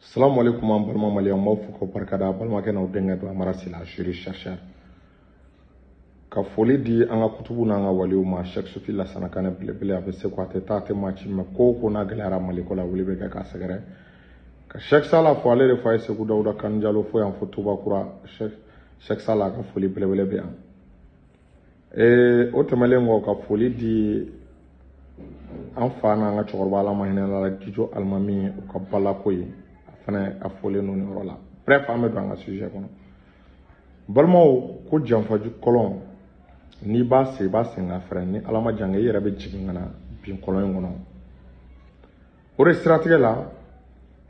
Salam alaikum an balima maliyɛn n b'aw fo k'aw barikada balimakɛ n'aw denkɛ don Amara Sila Juri chercheur ka foli di an ka kutubu n'an ka waliw ma Cheikh Sufi Lassana Kanɛ belebele a bɛ se ko a tɛ taa a tɛ maa ci mɛ ko o ko n'a gɛlɛyara Mali ko la wuli bɛ kɛ k'a sɛgɛrɛ ka Cheikh Sala fo ale de fa ye Segu Dawuda Kani Jalo fo yan fo Tubakura Cheikh Sala ka foli belebele bɛ yan o tɛmɛlen kɔ ka foli di an fa n'an ka cɛkɔrɔba Ala ma hinɛ la Gijo Alimami o ka balako ye fana a fɔlen ninnu yɔrɔ la bref an bɛ don an ka sujet kɔnɔ balimaw ko janfaju kɔlɔn n'i b'a sen i b'a sen ka fɛrɛ ni Ala ma jan kɛ i yɛrɛ bɛ jigin ka na bin kɔlɔn in kɔnɔ o de siratigɛ la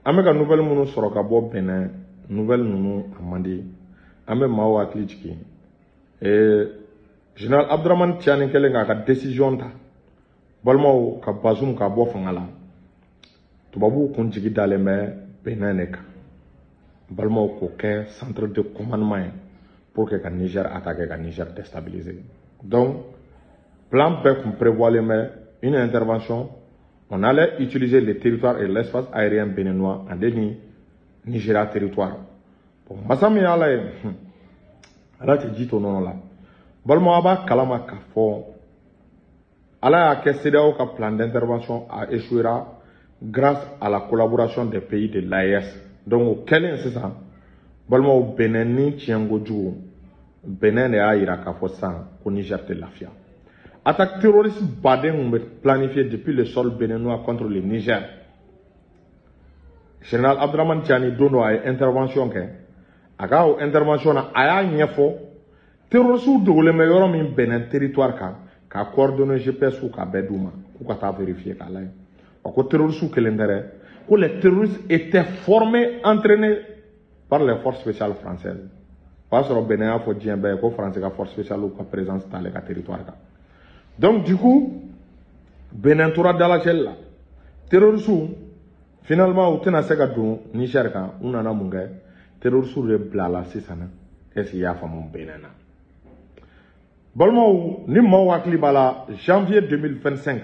an bɛ ka nouvelle minnu sɔrɔ ka bɔ Benin nouvelle ninnu a man di an bɛ maaw hakili jigin général Abdramane Tiani kɛlen k'a ka décision ta balimaw ka Bazoum ka bɔ fanga la tubabuw kun jigi dalen bɛ Benin ne kan balimaw k'o kɛ centre de commandement ye pour que ka Niger attaquer ka Niger déstabiliser donc plan bɛɛ kun prévoilen bɛ une intervention on allait utiliser les territoires et l'espace aérien béninois en ni Nigeria territoire bon masa min ala ye ala tɛ ji to nɔnɔ la balimaw a b'a kalama k'a fɔ ala y'a kɛ CEDEAO ka plan d'intervention a échouera grâce à la collaboration des pays de l'AES. Donc, au kɛlen sisan balimaw Benin ni tiɲɛko jugu Benin de y'a yira k'a fɔ sisan ko Niger tɛ lafiya. Attaque terroriste baden kun bɛ planifié depuis le sol béninois contre le Niger. Général Abdramane Tiani don dɔ a ye intervention kɛ a ka o intervention na a y'a ɲɛfɔ terroristes dogolen bɛ yɔrɔ min Benin territoire kan k'a coordonner GPS k'a bɛɛ d'u ma k'u ka taa vérifier k'a lajɛ. Que terroristes que les terroristes étaient formés, entraînés par les forces spéciales françaises. Parce que Benin a fait dire que les Français ont force spéciale ou présence dans le territoire. Donc du coup, Benin toura dans la gel là. Terroristes finalement au tena seka don Niger kan on a mungé terroristes de blala sisana. Est-ce qu'il y a femme Benin na? Balmo ni mawakli bala janvier 2025.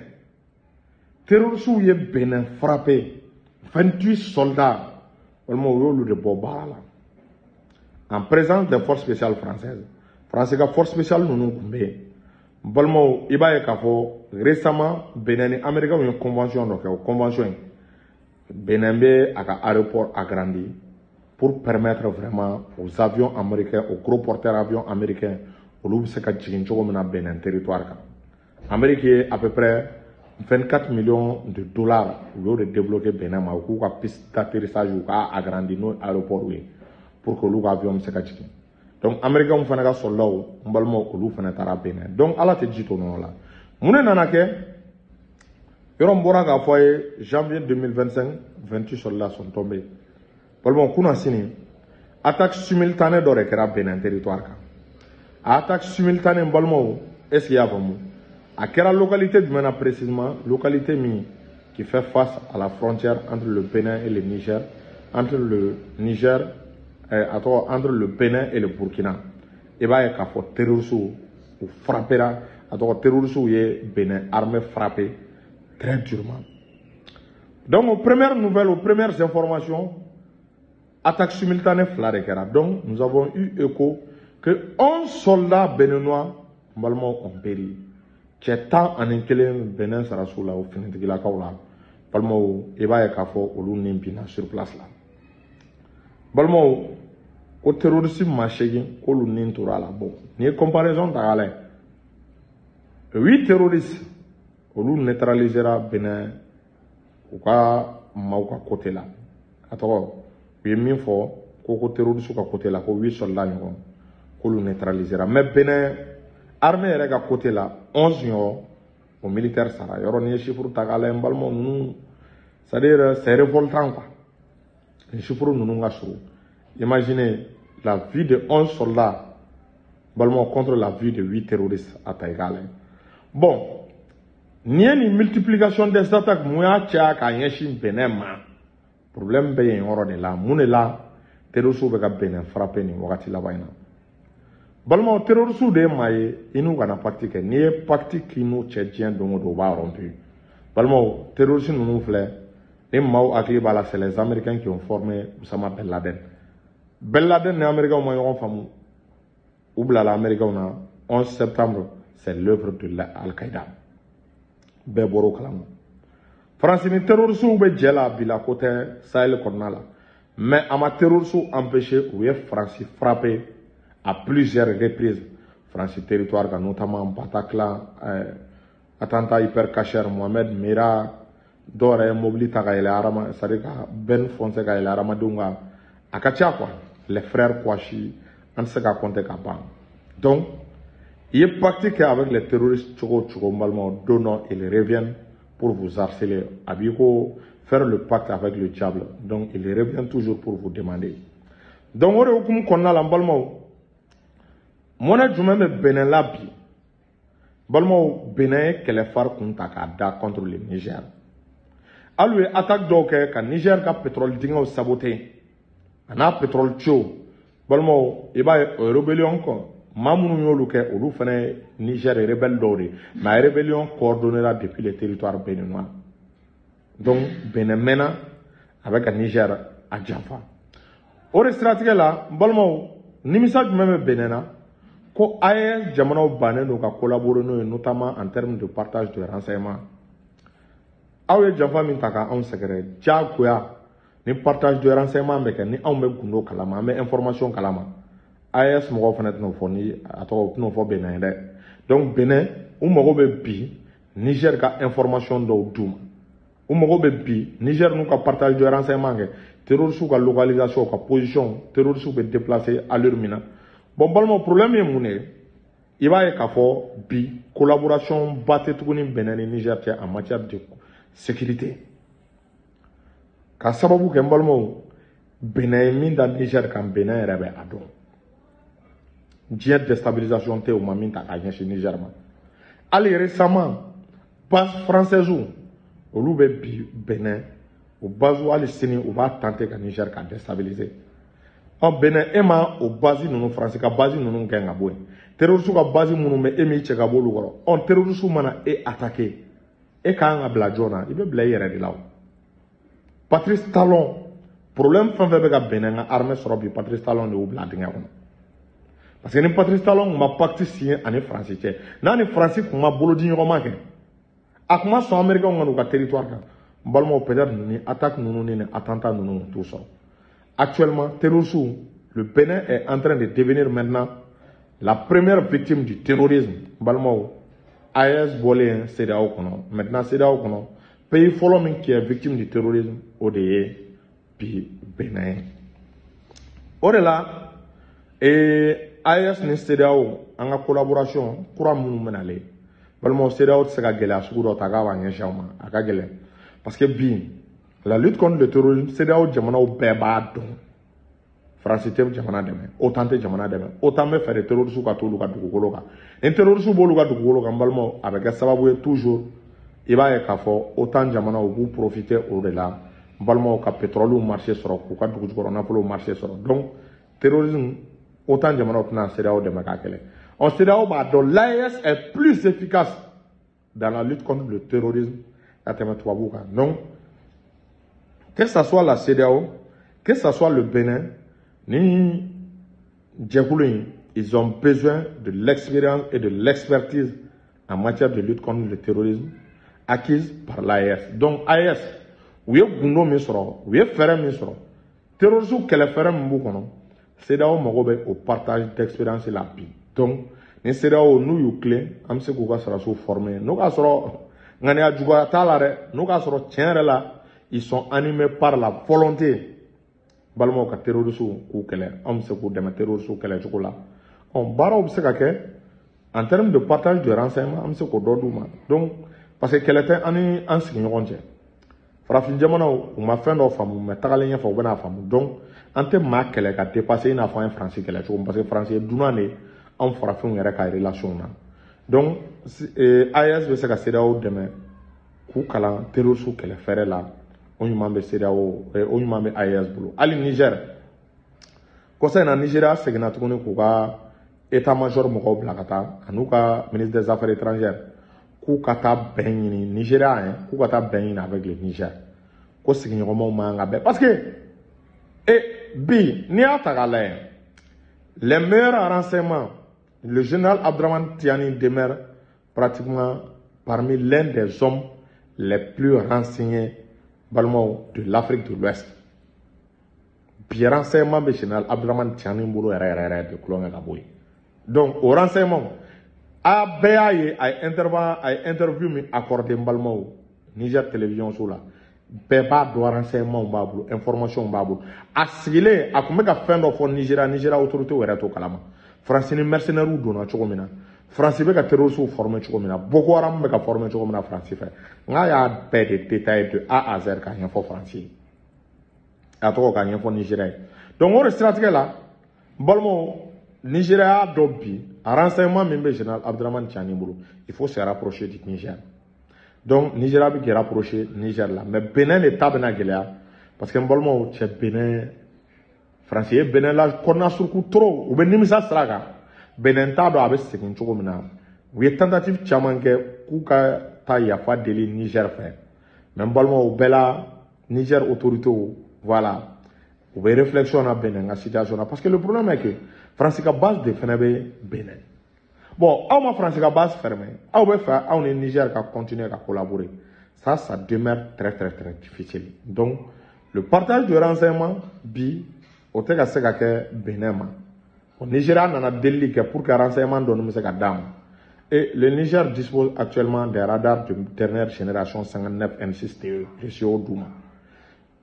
Terroristes ont Benin frappé 28 soldats en présence des forces spéciales françaises. Français ka force spéciale nous kumbe. Balmo iba kafo récemment Benin et Américains ont une convention donc convention Benin be à aéroport agrandi pour permettre vraiment aux avions américains aux gros porteurs avions américains olu se ka jigin cogo mina Benin territoire kan. Amérique à peu près 24 millions de dollars pour débloquer Benin ma ou ka piste d'atterrissage ou ka agrandir nos aéroports pour que l'avion se cache. Donc américains fana ka soldats mbalmo olu fana tara Benin. Donc ala te jito non la. Mune nanake yoron bora ka foye janvier 2025 28 soldats sont tombés. Balmo kuna sini attaque simultanée d'ore kera Benin territoire ka. Attaque simultanée mbalmo est-ce qu'il y a vraiment à quelle localité du Bénin précisément, localité qui fait face à la frontière entre le Bénin et le Niger, entre le Niger, entre le Bénin et le Burkina. Et bien, il y a des terroristes qui frappera, des terroristes qui Bénin armée frappé très durement. Donc, aux premières nouvelles, aux premières informations, attaque simultanée Flarekera. Donc, nous avons eu écho que 11 soldats béninois ont péri. Cɛ tan ani kelen Benin sarasu la o finitigilakaw la balimaw i b'a ye k'a fɔ olu ni binna sur place la balimaw ko terroriste maa 8 k'olu ni tora la bon ni ye comparaison ta k'a lajɛ 8 terroristes olu neutralisera Benin u ka maaw ka côté la a tɔgɔ u ye min fɔ ko terroriste ka côté la ko 8 soldats ɲɔgɔn k'olu neutralisera mais Benin armée yɛrɛ ka côté la 11 ɲɔgɔn au militaire sara yɔrɔ ni ye chiffre ta k'a lajɛ n balima ninnu c'est-à-dire c'est révoltant quoi ni chiffre ninnu ka surun imaginez la vie de 11 soldats balima contre la vie de 8 terroristes a ta i k'a lajɛ bon ni ye ni multiplication des attaques mun y'a caya k'a ɲɛsin Benin ma problème bɛ yen yɔrɔ de la mun de la terroristes bɛ ka Benin frapper nin wagati laban in na balma terroristes de maa ye i n'u kana pacte kɛ n'i ye pacte k'i n'u cɛ diɲɛ don o don o b'a rompu balma terroristes ninnu filɛ ni maaw hakili b'a la c'est les Américains qui ont formé Oussama Ben Laden. Ben Laden ni Américains ma ɲɔgɔn faamu u bilala Américains na 11 septembre c'est l'œuvre de Al-Qaïda bɛɛ bɔr'o kalama. France ni terroristes bɛ jɛ la bi la ko tɛ Sahel kɔnɔna la mais a ma terroristes empêché u ye France frappé à plusieurs reprises France territoire kan notamment Bataclan attentat hyper cacher Mohamed Mera dɔw yɛrɛ ye mobili ta ka yɛlɛ Arama c'est-à-dire ka Ben foncé ka yɛlɛ Aramadenw kan a ka ca quoi les frères Kouachi an tɛ se ka compter ka ban donc il est pacté avec les terroristes cogo cogo n balimaw don dɔ ils reviennent pour vous harceler a b'i ko faire le pacte avec le diable donc ils reviennent toujours pour vous demander donc o de hukumu kɔnɔna la n balimaw mɔnɛ jumɛn bɛ Benin la bi balimaw Benin ye kɛlɛfari kun ta k'a da contre le Niger hali u ye attaque dɔw kɛ ka Niger ka pétrole dingɛw saboter a n'a pétrole tiyo balimaw i b'a ye o rébellion kɔ maa minnu y'olu kɛ olu fana ye Niger rebelle dɔw de mais a rébellion coordonnée depuis les territoires béninois donc Benin mɛnna a bɛ ka Niger a janfa o de siratigɛ la n balimaw nimisa jumɛn bɛ Benin na ko AES jamanaw bannen don ka collaborer n'o ye notamment en termes de partage de renseignements aw ye janfa min ta k'anw sɛgɛrɛ diyagoya ni partage de renseignements bɛ kɛ ni anw bɛ gundo kalama an bɛ information kalama AES mɔgɔw fana tɛn'o fɔ ni a tɔgɔ u tɛn'o fɔ Benin ye dɛ donc Benin u mago bɛ bi Niger ka information dɔw d'u ma u mago bɛ bi Niger n'u ka partage de renseignements kɛ terroristes ka localisation ka position terroristes bɛ déplacer allure min na bon balimaw problème ye mun ye i b'a ye k'a fɔ bi collaboration ba tɛ tuguni Benin ni Niger cɛ en matière de sécurité ka sababu kɛ n balimaw Benin ye min da Niger kan Benin yɛrɛ bɛ a dɔn diɲɛ déstabilisation tɛ u ma min ta k'a ɲɛsin Niger ma hali récemment base française olu bɛ bi Benin o base hali sini u b'a tenter ka Niger ka déstabiliser Benin e ma o base ninnu France ka base ninnu gɛn ka bɔ yen terroristes ka base minnu bɛ e m'i cɛ ka bɔ olu kɔrɔ terroristes mana e attaquer e k'an ka bila jɔn na i bɛ bila i yɛrɛ de la o Patrice Talon problème fɛn fɛn bɛ ka Benin ka armée sɔrɔ bi Patrice Talon de y'o bila dingɛ kɔnɔ parce que ni Patrice Talon tun ma pacte signé ani France cɛ n'a ni France tun ma bolodi ɲɔgɔnma kɛ a tun ma sɔn Américains ka n'u ka territoire kan n balimaw peut-être ni attaque ninnu ni attentat ninnu t'u sɔrɔ actuellement terroristes le Bénin est en train de devenir maintenant la première victime du terrorisme n balimaw AES bɔlen CEDEAO kɔnɔ maintenant CEDEAO kɔnɔ pays fɔlɔ min qui est victime du terrorisme o de ye bi Benin ye o de la AES ni CEDEAO an ka collaboration kura minnu bɛnalen balimaw CEDEAO tɛ se ka gɛlɛya sugu dɔ ta k'a b'a ɲɛsin aw ma a ka gɛlɛn parce que bi la lutte contre le terrorisme CEDEAO jamanaw bɛɛ b'a dɔn France tɛ jamana dɛmɛ OTAN tɛ jamana dɛmɛ OTAN bɛ fɛɛrɛ terroristes ka t'olu ka dugukolo kan ni terroristes b'olu ka dugukolo kan balimaw a bɛ kɛ sababu ye toujours i b'a ye k'a fɔ OTAN jamanaw b'u profiter o de la balimaw ka pétrole marché sɔrɔ k'u ka dugujukɔrɔ nafolo marché sɔrɔ donc terrorisme OTAN jamanaw tɛna CEDEAO dɛmɛ k'a kɛlɛ CEDEAO b'a dɔn l'AES est plus efficace dans la lutte contre le terrorisme ka tɛmɛ tubabuw kan donc que ça soit la CEDEAO que ça soit le Bénin ni jɛkulu in ils ont besoin de l'expérience et de l'expertise en matière de lutte contre le terrorisme acquise par l'AES donc AES u ye gundo min sɔrɔ u ye fɛɛrɛ min sɔrɔ terroristes kɛlɛ fɛɛrɛ min b'u kɔnɔ CEDEAO mago bɛ o partage d'expérience la bi donc ni CEDEAO n'u y'u tilen an bɛ se k'u ka sɔrɔdasiw former n'o k'a sɔrɔ ŋaniya juguya t'a la dɛ n'o k'a sɔrɔ tiɲɛ yɛrɛ la ils sont animés par la volonté balimaw ka terroristes k'u kɛlɛ an bɛ se k'u dɛmɛ terroristes kɛlɛ cogo la baaraw bɛ se ka kɛ en termes de partage de renseignement an bɛ se k'o dɔ d'u ma donc parce que kɛlɛ tɛ an ni an sigiɲɔgɔn cɛ farafin jamanaw u ma fɛn dɔ faamu mais tagalen ɲɛfɛ u bɛna faamu donc an tɛ maa kɛlɛ ka dépasser i n'a fɔ an ye France kɛlɛ cogo min parce que France ye dunan de anw farafinw yɛrɛ ka relation na donc AES bɛ se ka CEDEAO dɛmɛ k'u kalan terroristes kɛlɛ fɛrɛ la o ɲuman bɛ CEDEAO o ɲuman bɛ AES bolo hali Niger kɔsa in na Nigeria seginna tuguni k'u ka état major mɔgɔw bila ka taa an'u ka ministre des affaires étrangères k'u ka taa bɛn ɲini Nigeria k'u ka taa bɛn ɲini avec le Niger ko sigiɲɔgɔnmaw man ka bɛn parce que bi n'i y'a ta k'a lajɛ les meilleurs renseignements le général Abdraman Tiani demeure pratiquement parmi l'un des hommes les plus renseignés de l'Afrique de l'Ouest. Bi renseignement be général Abdraman Tiani bolo yɛrɛ de kulɔŋɛ ka bɔ yen. Donc au renseignement a bɛɛ y'a ye a ye interview min accordé n balimaw Niger télévision so la bɛɛ b'a dɔn renseignement b'a bolo information b'a bolo a sigilen a tun bɛ ka fɛn dɔ fɔ Nigeria autorité yɛrɛ t'o kalama France ni mercenaires donna cogo min na France bɛ ka terroristes former cogo min na Boko Haram bɛ ka former cogo min na France fɛ n'a y'a bɛɛ de détaillé de A à Z k'a ɲɛfɔ France ye a tɔgɔ k'a ɲɛfɔ Nigeria ye donc o de siratigɛ la n balimaw Nigeria y'a dɔn bi a renseignement min bɛ général Abdraman Tiani bolo il faut se rapprocher du Niger. Donc Nigeria bɛ k'i rapprocher Niger la mais Benin de ta bɛna gɛlɛya parce que n balimaw cɛ Benin France ye Benin la kɔnɔna suruku trop u bɛ nimisa sira kan Benin t'a dɔn a bɛ segin cogo min na u ye tentative caman kɛ k'u ka taa yafa deli Niger fɛ mais n balimaw o bɛɛ la Niger autorités voilà u bɛ réflexion na Benin ka situation na parce que le problème est que France ka base de fɛnɛ bɛ Benin. Bon, aw ma France ka base fermée, aw bɛ fɛ aw ni Niger ka continuer à collaborer. Ça demeure très difficile. Donc, le partage de renseignements bi o tɛ ka se ka kɛ Benin ma. Bon, Nigeria nana deli kɛ pour que renseignement dɔɔni bɛ se ka d'a ma. Et le Niger dispose actuellement des radars de dernière génération 59 N6 TE, Russie o d'u ma.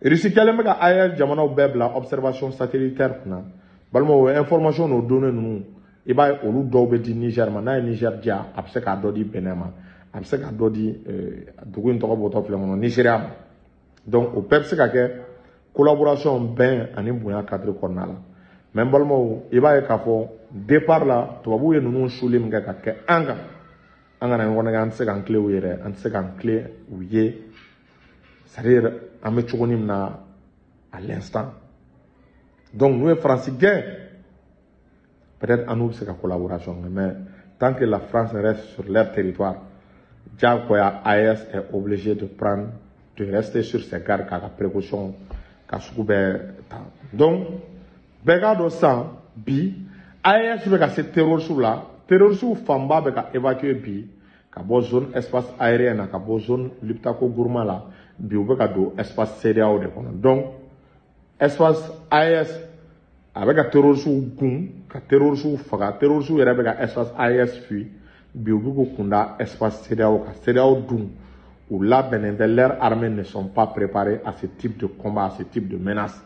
Russie kɛlen bɛ ka AES jamanaw bɛɛ bila observation satellitaire kunna. Balimaw information n'o données ninnu i b'a ye olu dɔw bɛ di Niger ma n'a ye Niger diya a bɛ se k'a dɔ di Benin ma a bɛ se k'a dɔ di dugu in tɔgɔ bɔtɔ filɛ kɔnɔ Nigeria ma donc o bɛɛ bɛ se ka kɛ collaboration bɛn ani bonya cadre kɔnɔna la mais n balimaw i b'a ye k'a fɔ départ la tubabuw ye ninnu suli min kɛ ka kɛ an kan an kana ɲɔgɔn nɛgɛ an tɛ se k'an tilen u ye dɛ an tɛ se k'an tilen u ye c'est à dire an bɛ cogonin min na à l'instant donc nous ye France gɛn peut-être en nous c'est la collaboration mais tant que la France reste sur leur territoire Diakoya AES est obligé de rester sur ses gardes car la précaution car sugu bɛ ta donc bɛɛ k'a dɔn sisan bi AES bɛ ka se terroristes la terroristes fanba bɛ ka évacuer bi ka bɔ zone espace aérien na ka bɔ zone Liptako Gourma la bi u bɛ ka don espace CEDEAO de kɔnɔ donc espace AES a bɛ ka terroristes gun ka terroristes faga terroristes yɛrɛ bɛ ka espace AES fui bi u bɛ k'u kunda espace CEDEAO kan CEDEAO dun u labɛnnen tɛ leurs armées ne sont pas préparées à ce type de combat à ce type de menace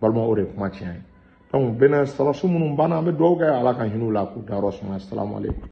balimaw o de ye kuma tiɲɛ ye donc Benin sɔrɔsiw minnu banna an bɛ dugawu kɛ Ala ka hinɛ u la k'u dayɔrɔ suma assalamu alaikum